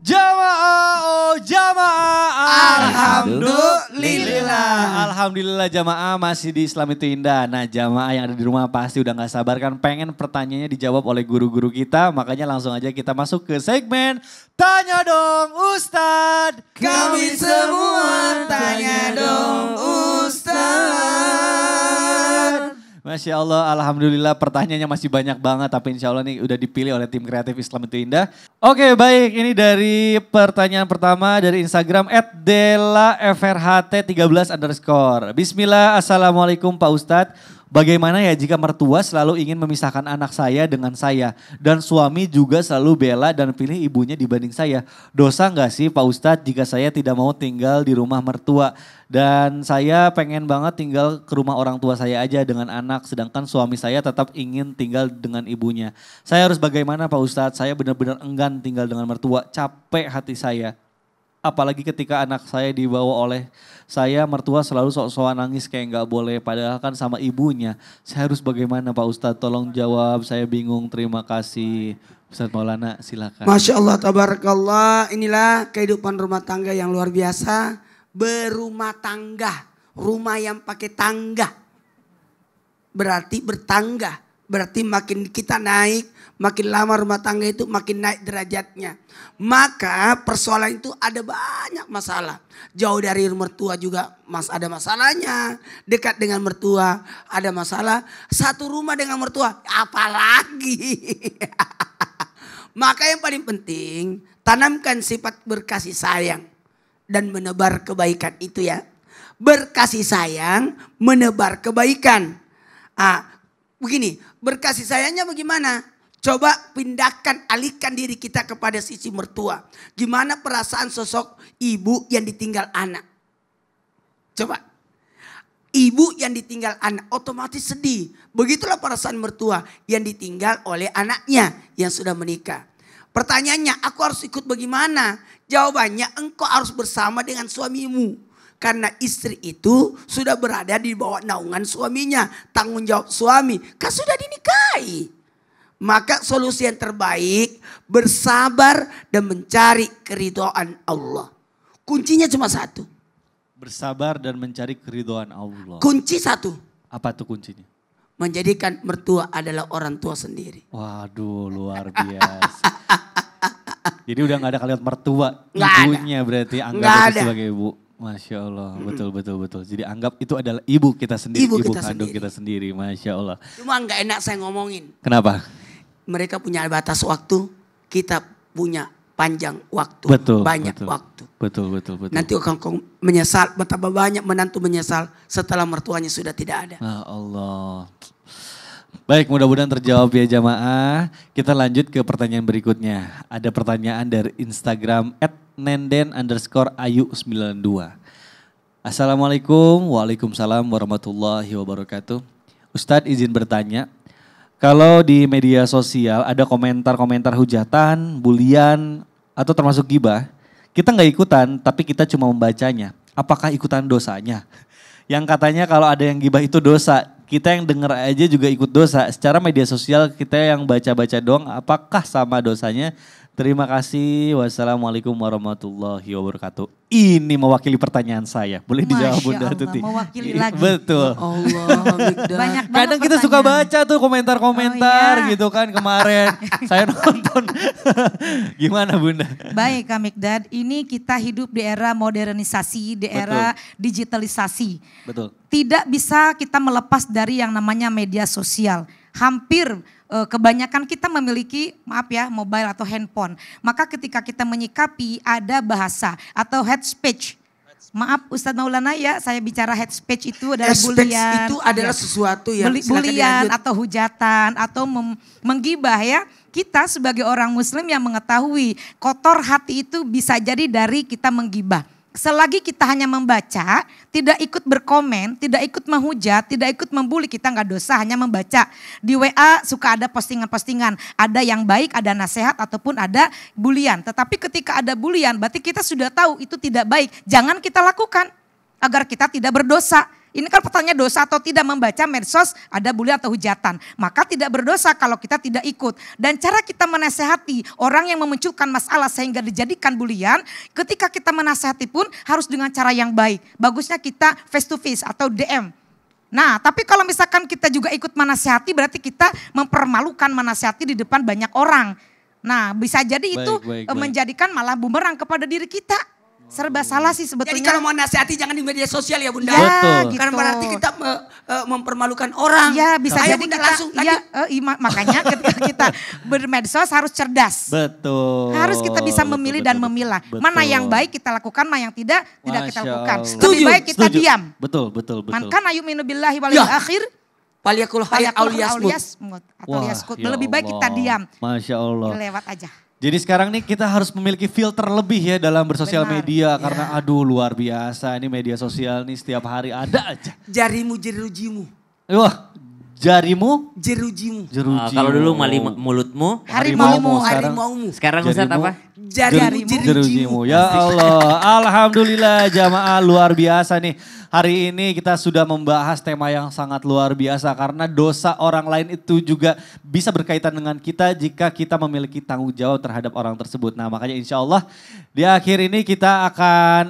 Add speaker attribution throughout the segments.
Speaker 1: Jamaah, oh jamaah.
Speaker 2: Alhamdulillah.
Speaker 1: Alhamdulillah jamaah masih di Islam itu indah. Nah jamaah yang ada di rumah pasti udah gak sabar kan pengen pertanyaannya dijawab oleh guru-guru kita. Makanya langsung aja kita masuk ke segmen Tanya Dong Ustadz.
Speaker 2: Kami semua tanya dong Ustaz.
Speaker 1: Masya Allah, Alhamdulillah pertanyaannya masih banyak banget. Tapi insya Allah nih udah dipilih oleh tim kreatif Islam itu indah. Oke baik, ini dari pertanyaan pertama dari Instagram @delafrht13_. Bismillah, Assalamualaikum Pak Ustadz. Bagaimana ya jika mertua selalu ingin memisahkan anak saya dengan saya. Dan suami juga selalu bela dan pilih ibunya dibanding saya. Dosa gak sih Pak Ustadz jika saya tidak mau tinggal di rumah mertua. Dan saya pengen banget tinggal ke rumah orang tua saya aja dengan anak. Sedangkan suami saya tetap ingin tinggal dengan ibunya. Saya harus bagaimana Pak Ustadz? Saya benar-benar enggan tinggal dengan mertua. Capek hati saya. Apalagi ketika anak saya dibawa oleh saya, mertua selalu sok-sokan nangis kayak gak boleh. Padahal kan sama ibunya. Saya harus bagaimana Pak Ustadz? Tolong jawab, saya bingung. Terima kasih. Ustadz Maulana silakan.
Speaker 2: Masya Allah, tabarakallah. Inilah kehidupan rumah tangga yang luar biasa. Berumah tangga. Rumah yang pakai tangga. Berarti bertangga. Berarti makin kita naik, makin lama rumah tangga itu makin naik derajatnya. Maka persoalan itu ada banyak masalah. Jauh dari mertua juga ada masalahnya. Dekat dengan mertua ada masalah. Satu rumah dengan mertua apalagi. Maka yang paling penting tanamkan sifat berkasih sayang. Dan menebar kebaikan itu ya. Berkasih sayang menebar kebaikan. Begini, berkasih sayangnya bagaimana? Coba pindahkan, alihkan diri kita kepada sisi mertua. Gimana perasaan sosok ibu yang ditinggal anak? Coba. Ibu yang ditinggal anak otomatis sedih. Begitulah perasaan mertua yang ditinggal oleh anaknya yang sudah menikah. Pertanyaannya, aku harus ikut bagaimana? Jawabannya, engkau harus bersama dengan suamimu. Karena istri itu sudah berada di bawah naungan suaminya. Tanggung jawab suami. Kan sudah dinikahi. Maka solusi yang terbaik bersabar dan mencari keridhaan Allah. Kuncinya cuma satu.
Speaker 1: Bersabar dan mencari keridhaan Allah.
Speaker 2: Kunci satu.
Speaker 1: Apa tuh kuncinya?
Speaker 2: Menjadikan mertua adalah orang tua sendiri.
Speaker 1: Waduh luar biasa. Jadi udah gak ada kalimat mertua.
Speaker 2: Nggak
Speaker 1: Ibunya
Speaker 2: ada.
Speaker 1: berarti anggap
Speaker 2: Nggak
Speaker 1: itu
Speaker 2: ada.
Speaker 1: sebagai ibu. Masya Allah, betul. Jadi anggap itu adalah ibu kita sendiri,
Speaker 2: Ibu
Speaker 1: ibu
Speaker 2: kita
Speaker 1: kandung
Speaker 2: sendiri.
Speaker 1: kita sendiri, Masya Allah.
Speaker 2: Cuma gak enak saya ngomongin.
Speaker 1: Kenapa?
Speaker 2: Mereka punya batas waktu, kita punya panjang waktu.
Speaker 1: Betul.
Speaker 2: Banyak
Speaker 1: betul,
Speaker 2: waktu.
Speaker 1: Betul.
Speaker 2: Nanti kau menyesal, betapa banyak menantu menyesal setelah mertuanya sudah tidak ada.
Speaker 1: Ya Allah. Baik, mudah-mudahan terjawab ya jamaah. Kita lanjut ke pertanyaan berikutnya. Ada pertanyaan dari Instagram @nenden_ayu92. Assalamualaikum, waalaikumsalam warahmatullahi wabarakatuh. Ustadz izin bertanya, kalau di media sosial ada komentar-komentar hujatan, bulian, atau termasuk gibah, kita nggak ikutan tapi kita cuma membacanya. Apakah ikutan dosanya? Yang katanya kalau ada yang gibah itu dosa, kita yang denger aja juga ikut dosa. Secara media sosial kita yang baca-baca doang, apakah sama dosanya? Terima kasih. Wassalamualaikum warahmatullahi wabarakatuh. Ini mewakili pertanyaan saya. Boleh dijawab Bunda Tuti?
Speaker 3: Mewakili lagi.
Speaker 1: Betul.
Speaker 2: Allah.
Speaker 3: Banyak banget
Speaker 1: Kadang kita suka
Speaker 3: pertanyaan.
Speaker 1: baca tuh komentar-komentar
Speaker 3: Oh, iya.
Speaker 1: gitu kan kemarin. Saya nonton. Gimana Bunda?
Speaker 3: Baik Kak Mikdad, ini kita hidup di era modernisasi, di era digitalisasi.
Speaker 1: Betul.
Speaker 3: Tidak bisa kita melepas dari yang namanya media sosial. Hampir kebanyakan kita memiliki, maaf ya, mobile atau handphone. Maka ketika kita menyikapi ada bahasa atau head speech. Maaf Ustadz Maulana ya, saya bicara head speech itu adalah
Speaker 2: Aspek
Speaker 3: bulian.
Speaker 2: itu adalah
Speaker 3: Ya.
Speaker 2: sesuatu yang silakan
Speaker 3: Bulian
Speaker 2: dilanjut.
Speaker 3: atau hujatan atau menggibah ya. Kita sebagai orang muslim yang mengetahui kotor hati itu bisa jadi dari kita menggibah. Selagi kita hanya membaca, tidak ikut berkomen, tidak ikut menghujat, tidak ikut membuli, kita nggak dosa, hanya membaca. Di WA suka ada postingan-postingan, ada yang baik, ada nasihat ataupun ada bulian. Tetapi ketika ada bulian, berarti kita sudah tahu itu tidak baik, jangan kita lakukan. agar kita tidak berdosa. Ini kan pertanyaan dosa atau tidak membaca medsos, ada bully atau hujatan. Maka tidak berdosa kalau kita tidak ikut. Dan cara kita menasehati orang yang memunculkan masalah sehingga dijadikan bulian, ketika kita menasehati pun harus dengan cara yang baik. Bagusnya kita face to face atau DM. Nah, tapi kalau misalkan kita juga ikut menasehati, berarti kita mempermalukan menasehati di depan banyak orang. Nah, bisa jadi itu menjadikan malah bumerang kepada diri kita. Serba salah sih sebetulnya.
Speaker 2: Jadi kalau mau nasihati jangan di media sosial ya Bunda.
Speaker 3: Ya, gitu.
Speaker 2: Karena berarti kita mempermalukan orang.
Speaker 3: Ya bisa
Speaker 2: Ayo
Speaker 3: jadi
Speaker 2: Bunda
Speaker 3: kita,
Speaker 2: langsung
Speaker 3: ya, makanya ketika kita bermedsos harus cerdas.
Speaker 1: Betul.
Speaker 3: Harus kita bisa memilih dan memilah. Mana yang baik kita lakukan, mana yang tidak kita lakukan. Lebih baik kita diam.
Speaker 1: Betul.
Speaker 3: Man kana yu'minu billahi wal yawmil akhir.
Speaker 2: Faliyakul khairan aw liyasmut.
Speaker 3: Lebih baik kita diam.
Speaker 1: Masya Allah.
Speaker 3: Lewat aja.
Speaker 1: Jadi sekarang nih kita harus memiliki filter lebih ya dalam bersosial media. Karena aduh luar biasa ini media sosial nih setiap hari ada aja.
Speaker 2: Jarimu jerujimu.
Speaker 1: Wah jarimu
Speaker 2: jerujimu.
Speaker 4: Kalau dulu mulutmu.
Speaker 2: Harimaumu.
Speaker 4: Sekarang Ustaz apa?
Speaker 2: Jarimu jerujimu.
Speaker 1: Ya Allah, alhamdulillah jamaah luar biasa nih. Hari ini kita sudah membahas tema yang sangat luar biasa karena dosa orang lain itu juga bisa berkaitan dengan kita jika kita memiliki tanggung jawab terhadap orang tersebut. Nah makanya insya Allah di akhir ini kita akan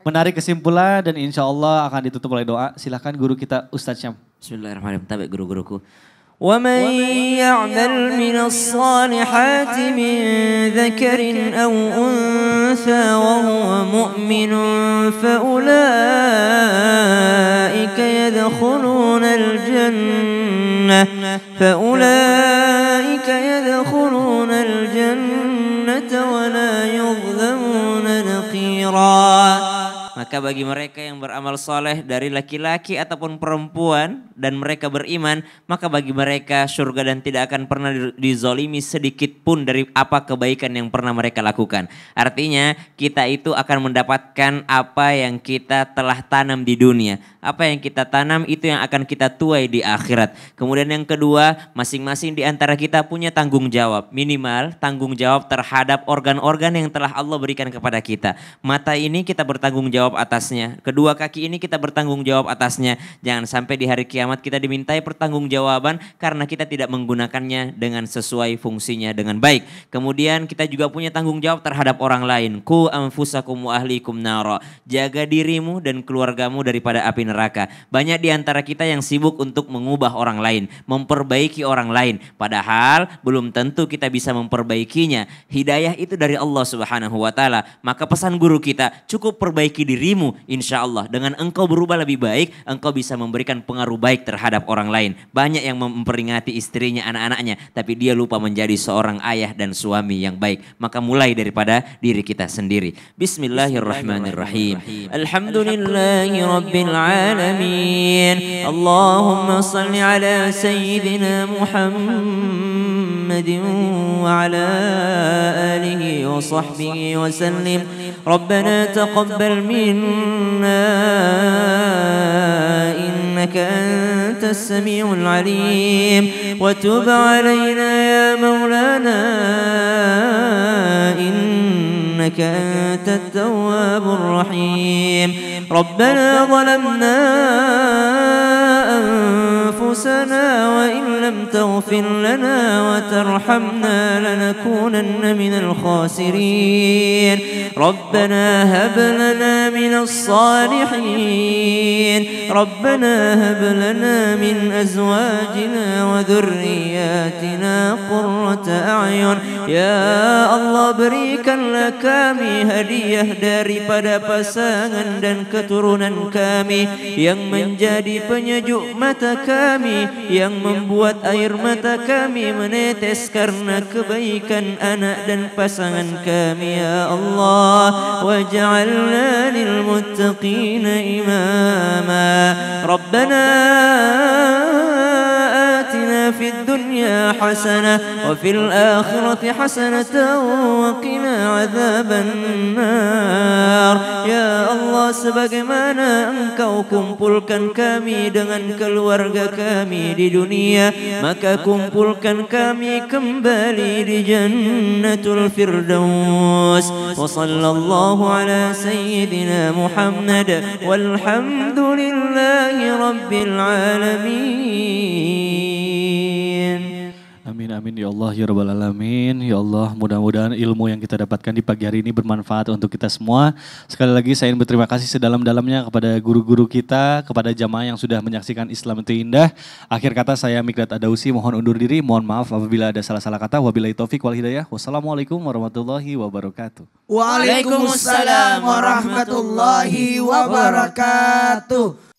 Speaker 1: menarik kesimpulan dan insya Allah akan ditutup oleh doa. Silahkan guru kita Ustadz Syam.
Speaker 4: Bismillahirrahmanirrahim. Tabi guru-guruku. ومن يعمل من الصالحات من ذكر أو أنثى وهو مؤمن فأولئك يدخلون الجنة ولا يظلمون نقيرا. Maka bagi mereka yang beramal soleh dari laki-laki ataupun perempuan dan mereka beriman, maka bagi mereka surga dan tidak akan pernah dizolimi sedikit pun dari apa kebaikan yang pernah mereka lakukan. Artinya kita itu akan mendapatkan apa yang kita telah tanam di dunia. Apa yang kita tanam itu yang akan kita tuai di akhirat. Kemudian yang kedua, masing-masing di antara kita punya tanggung jawab. Minimal tanggung jawab terhadap organ-organ yang telah Allah berikan kepada kita. Mata ini kita bertanggung jawab atasnya. Kedua kaki ini kita bertanggung jawab atasnya. Jangan sampai di hari kiamat kita dimintai pertanggungjawaban karena kita tidak menggunakannya dengan sesuai fungsinya dengan baik. Kemudian kita juga punya tanggung jawab terhadap orang lain. Qu anfusakum wa ahlikum nara. Jaga dirimu dan keluargamu daripada api neraka. Banyak di antara kita yang sibuk untuk mengubah orang lain, memperbaiki orang lain. Padahal belum tentu kita bisa memperbaikinya. Hidayah itu dari Allah Subhanahu wa taala. Maka pesan guru kita, cukup perbaiki dirimu, insya Allah dengan engkau berubah lebih baik, engkau bisa memberikan pengaruh baik terhadap orang lain. Banyak yang memperingati istrinya, anak-anaknya, tapi dia lupa menjadi seorang ayah dan suami yang baik. Maka mulai daripada diri kita sendiri. Bismillahirrahmanirrahim. Alhamdulillahi Rabbil Alamin. Allahumma salli ala Sayyidina Muhammadin wa ala alihi wa sahbihi wa sallim. ربنا تقبل منا إنك أنت السميع العليم وتب علينا يا مولانا إنك أنت التواب الرحيم ربنا ظلمنا أنفسنا وإن لم تغفر لنا وترحمنا لنكونن من الخاسرين ربنا هب لنا من الصالحين ربنا هب لنا من أزواجنا وذرياتنا قرة أعين يا الله berikanlah kami hadiah daripada pasangan dan keturunan kami yang menjadi penyejuk mata kami, yang membuat air mata kami menetes karena kebaikan anak dan pasangan kami ya Allah. Waj'alna lil muttaqina imama. Rabbana atina fid الدنيا حسنة وفي الآخرة حسنة وقنا عذاب النار. Ya Allah, sebagaimana Engkau kumpulkan kami dengan keluarga kami di dunia, maka kumpulkan kami kembali di Jannatul Firdaus. Wa sallallahu ala sayyidina Muhammad walhamdulillahi rabbil alamin.
Speaker 1: Amin amin ya Allah ya rabbal alamin. Ya Allah, mudah-mudahan ilmu yang kita dapatkan di pagi hari ini bermanfaat untuk kita semua. Sekali lagi saya ingin berterima kasih sedalam-dalamnya kepada guru-guru kita, kepada jamaah yang sudah menyaksikan Islam itu indah. Akhir kata saya Mikdad Adausi mohon undur diri. Mohon maaf apabila ada salah-salah kata. Wabillahi taufik wal hidayah. Wassalamualaikum warahmatullahi wabarakatuh.
Speaker 2: Waalaikumsalam warahmatullahi wabarakatuh.